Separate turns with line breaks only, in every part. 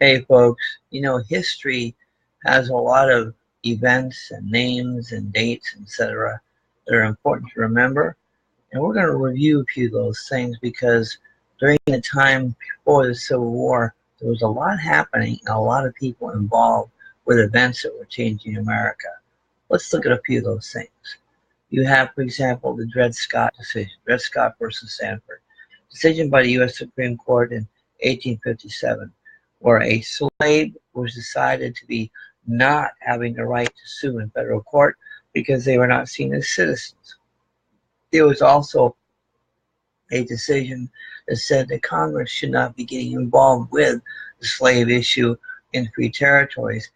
Hey folks, history has a lot of events and names and dates, etc. that are important to remember. And we're going to review a few of those things because during the time before the Civil War, there was a lot happening and a lot of people involved with events that were changing America. Let's look at a few of those things. You have, for example, the Dred Scott decision, Dred Scott versus Sanford, decision by the U.S. Supreme Court in 1857. Where a slave was decided to be not having the right to sue in federal court because they were not seen as citizens. There was also a decision that said that Congress should not be getting involved with the slave issue in free territories,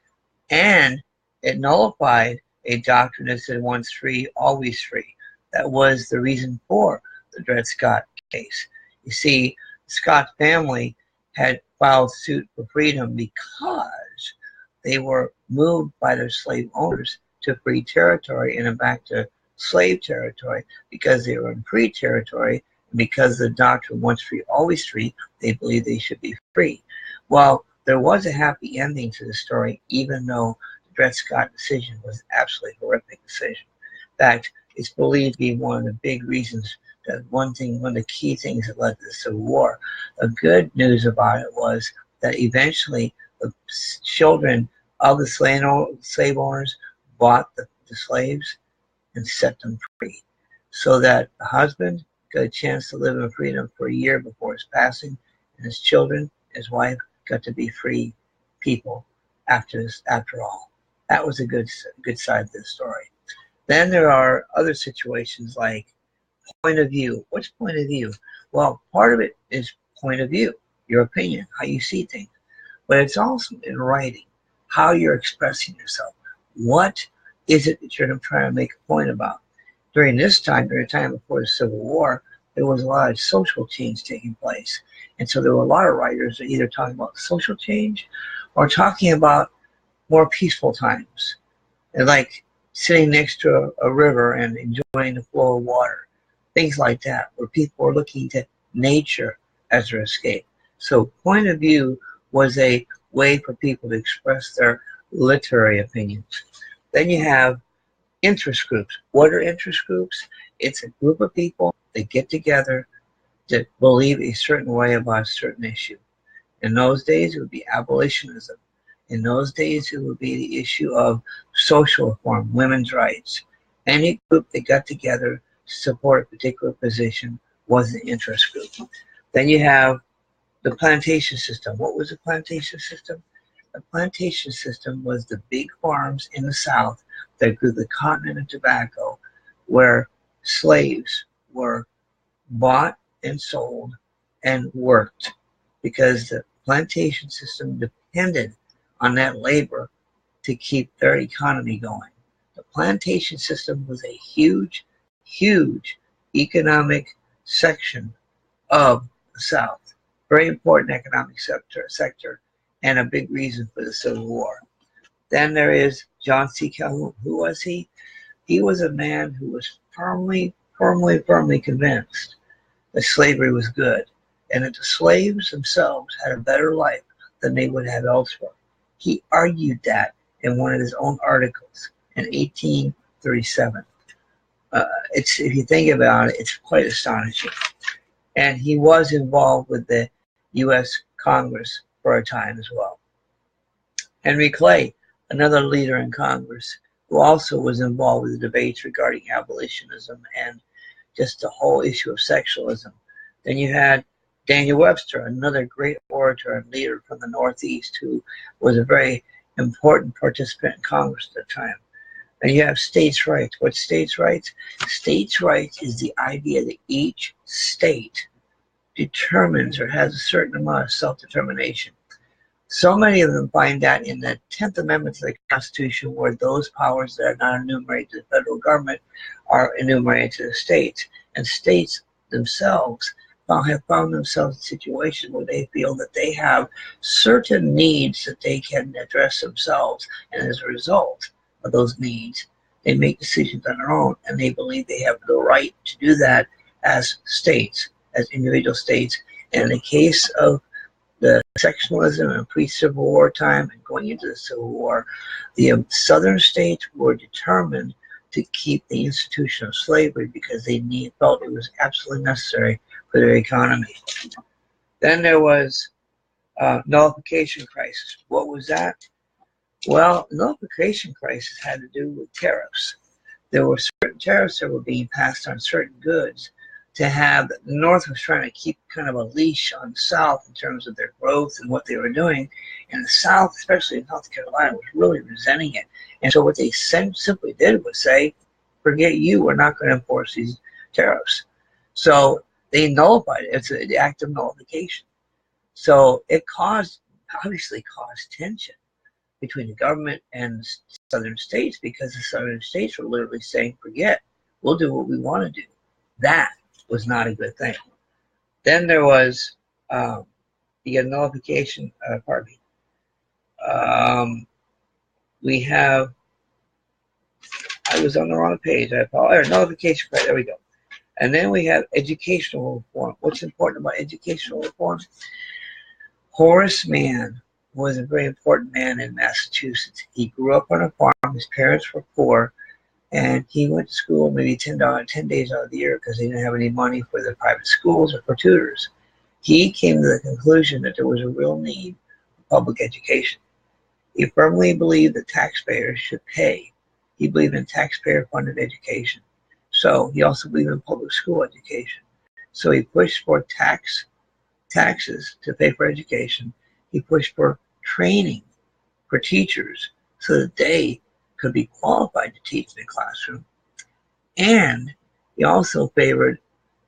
and it nullified a doctrine that said once free, always free. That was the reason for the Dred Scott case. You see, the Scott family had filed suit for freedom because they were moved by their slave owners to free territory and then back to slave territory because they were in free territory, and because the doctrine once free, always free, they believed they should be free. Well, there was a happy ending to the story, even though the Dred Scott decision was an absolutely horrific decision. In fact, it's believed to be one of the big reasons that one of the key things that led to the Civil War. The good news about it was that eventually the children of the slave owners bought the slaves and set them free, so that the husband got a chance to live in freedom for a year before his passing, and his children, his wife, got to be free people after all. That was a good side of this story. Then there are other situations like point of view. What's point of view? Well, part of it is point of view, your opinion, how you see things. But it's also in writing, how you're expressing yourself. What is it that you're trying to make a point about? During the time before the Civil War, there was a lot of social change taking place. And so there were a lot of writers that either talking about social change or talking about more peaceful times. And like sitting next to a river and enjoying the flow of water. Things like that, where people were looking to nature as their escape. So point of view was a way for people to express their literary opinions. Then you have interest groups. What are interest groups? It's a group of people that get together that believe a certain way about a certain issue. In those days, it would be abolitionism. In those days, it would be the issue of social reform, women's rights. Any group that got together support a particular position was the interest group. Then you have the plantation system. What was the plantation system? The plantation system was the big farms in the South that grew the cotton and the tobacco, where slaves were bought and sold and worked, because the plantation system depended on that labor to keep their economy going. The plantation system was a huge economic section of the South. Very important economic sector, and a big reason for the Civil War. Then there is John C. Calhoun. Who was he? He was a man who was firmly convinced that slavery was good, and that the slaves themselves had a better life than they would have elsewhere. He argued that in one of his own articles in 1837. If you think about it, it's quite astonishing. And he was involved with the U.S. Congress for a time as well. Henry Clay, another leader in Congress, who also was involved with the debates regarding abolitionism and just the whole issue of sexualism. Then you had Daniel Webster, another great orator and leader from the Northeast, who was a very important participant in Congress at the time. And you have states' rights. What's states' rights? States' rights is the idea that each state determines or has a certain amount of self-determination. So many of them find that in the 10th Amendment to the Constitution, where those powers that are not enumerated to the federal government are enumerated to the states. And states themselves have found themselves in a situation where they feel that they have certain needs that they can address themselves. And as a result of those needs, they make decisions on their own, and they believe they have the right to do that as states, as individual states. And in the case of the sectionalism and pre-Civil War time and going into the Civil War, the southern states were determined to keep the institution of slavery because they felt it was absolutely necessary for their economy. Then there was Nullification Crisis. What was that? Well, the Nullification Crisis had to do with tariffs. There were certain tariffs that were being passed on certain goods to have, the North was trying to keep kind of a leash on the South in terms of their growth and what they were doing. And the South, especially in North Carolina, was really resenting it. And so what they simply did was say, forget you, we're not going to enforce these tariffs. So they nullified it. It's the act of nullification. So it obviously caused tension between the government and southern states, because the southern states were literally saying, forget, we'll do what we want to do. That was not a good thing. Then there was the nullification, we have, I was on the wrong page, I apologize. Nullification, there we go. And then we have educational reform. What's important about educational reform? Horace Mann was a very important man in Massachusetts. He grew up on a farm. His parents were poor, and he went to school maybe 10 days out of the year because he didn't have any money for the private schools or for tutors. He came to the conclusion that there was a real need for public education. He firmly believed that taxpayers should pay. He believed in taxpayer-funded education. So he also believed in public school education. So he pushed for taxes to pay for education. He pushed for training for teachers so that they could be qualified to teach in the classroom. And he also favored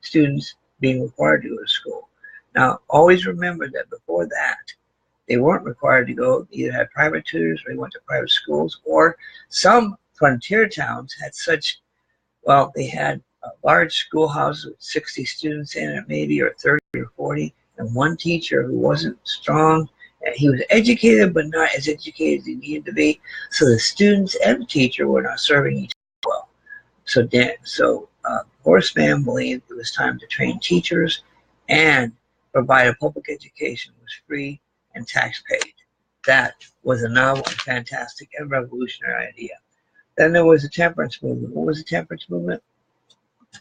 students being required to go to school. Now, always remember that before that, they weren't required to go, either had private tutors or they went to private schools, or some frontier towns had such, well, they had large schoolhouses with 60 students in it maybe, or 30 or 40, and one teacher who wasn't strong. He was educated, but not as educated as he needed to be. So the students and the teacher were not serving each other well. So Horace Mann believed it was time to train teachers and provide a public education that was free and tax paid. That was a novel and fantastic and revolutionary idea. Then there was the Temperance Movement. What was the Temperance Movement?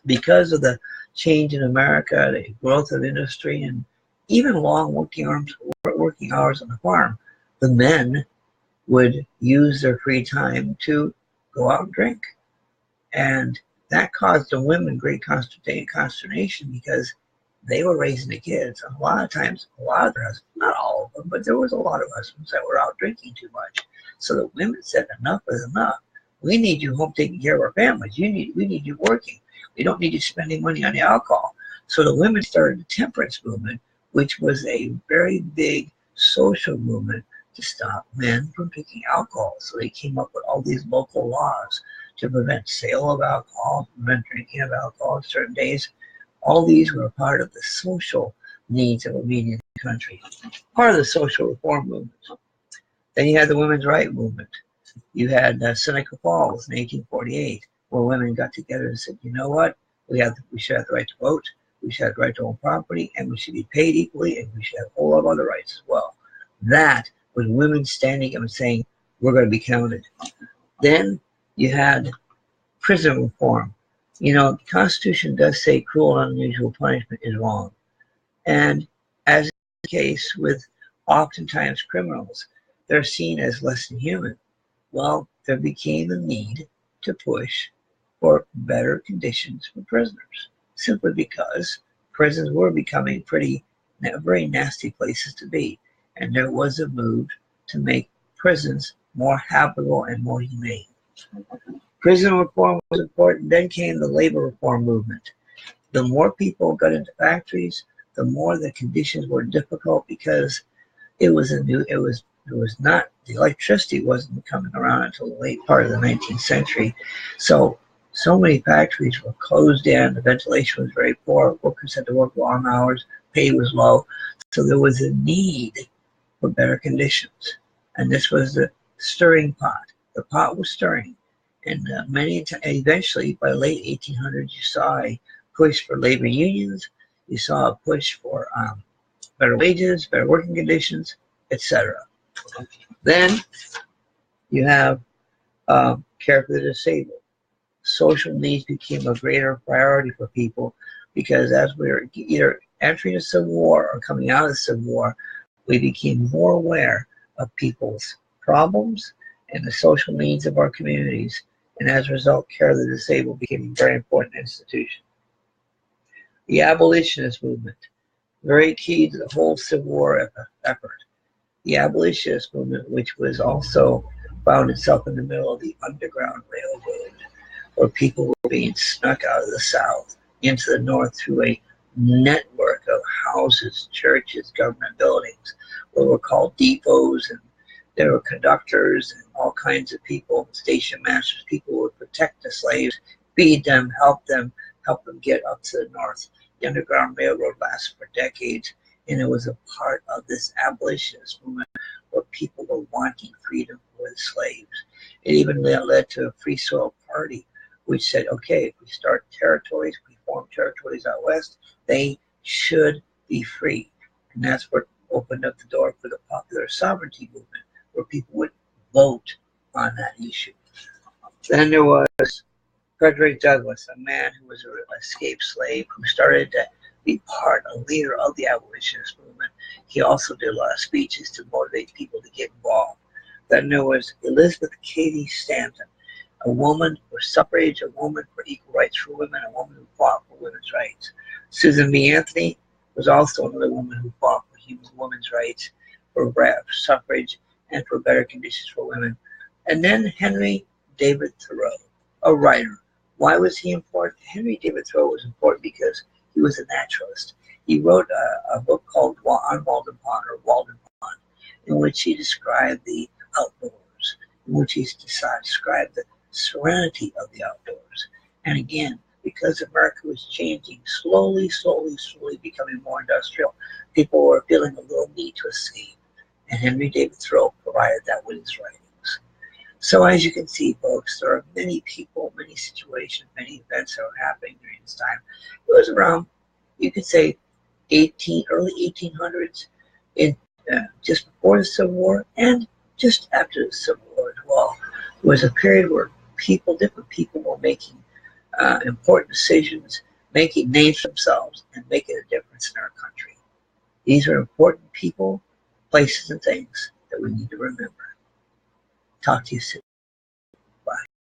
Because of the change in America, the growth of industry, and even long working hours on the farm, the men would use their free time to go out and drink. And that caused the women great consternation because they were raising the kids. And a lot of times, a lot of their husbands, not all of them, but there was a lot of husbands that were out drinking too much. So the women said, enough is enough. We need you home taking care of our families. We need you working. We don't need you spending money on the alcohol. So the women started the Temperance Movement, which was a very big social movement to stop men from drinking alcohol. So they came up with all these local laws to prevent sale of alcohol, prevent drinking of alcohol on certain days. All these were a part of the social needs that were meeting in the country, part of the social reform movement. Then you had the women's rights movement. You had Seneca Falls in 1848, where women got together and said, you know what, we should have the right to vote, we should have the right to own property, and we should be paid equally, and we should have a whole lot of other rights as well. That was women standing up and saying, we're going to be counted. Then you had prison reform. You know, the Constitution does say cruel and unusual punishment is wrong. And as is the case with oftentimes criminals, they're seen as less than human. Well, there became the need to push for better conditions for prisoners, simply because prisons were becoming very nasty places to be. And there was a move to make prisons more habitable and more humane. Prison reform was important. Then came the labor reform movement. The more people got into factories, the more the conditions were difficult because the electricity wasn't coming around until the late part of the 19th century. So many factories were closed down. The ventilation was very poor. Workers had to work long hours. Pay was low. So there was a need for better conditions. And this was the stirring pot. The pot was stirring. And eventually, by the late 1800s, you saw a push for labor unions. You saw a push for better wages, better working conditions, etc. Then you have care for the disabled. Social needs became a greater priority for people because as we were either entering a civil war or coming out of the civil war, we became more aware of people's problems and the social needs of our communities. And as a result, care of the disabled became a very important institution. The abolitionist movement, very key to the whole Civil War effort. The abolitionist movement, which was also found itself in the middle of the Underground Railroad, where people were being snuck out of the South into the North through a network of houses, churches, government buildings, what were called depots, and there were conductors and all kinds of people, station masters. People would protect the slaves, feed them, help them get up to the North. The Underground Railroad lasted for decades, and it was a part of this abolitionist movement where people were wanting freedom for the slaves. It even led to a Free Soil Party, which said, okay, if we start territories, if we form territories out west, they should be free. And that's what opened up the door for the popular sovereignty movement, where people would vote on that issue. Then there was Frederick Douglass, a man who was an escaped slave who started to be a leader of the abolitionist movement. He also did a lot of speeches to motivate people to get involved. Then there was Elizabeth Cady Stanton, a woman for suffrage, a woman for equal rights for women, a woman who fought for women's rights. Susan B. Anthony was also another woman who fought for women's rights, for suffrage, and for better conditions for women. And then Henry David Thoreau, a writer. Why was he important? Henry David Thoreau was important because he was a naturalist. He wrote a book called On Walden Pond, or Walden Pond, in which he described the outdoors, in which he described the serenity of the outdoors. And again, because America was changing slowly, becoming more industrial, people were feeling a little need to escape. And Henry David Thoreau provided that with his writings. So as you can see, folks, there are many people, many situations, many events that were happening during this time. It was around, you could say, early 1800s, just before the Civil War and just after the Civil War as well. It was a period where different people were making important decisions, making names for themselves, and making a difference in our country. These are important people, places, and things that we need to remember. Talk to you soon. Bye.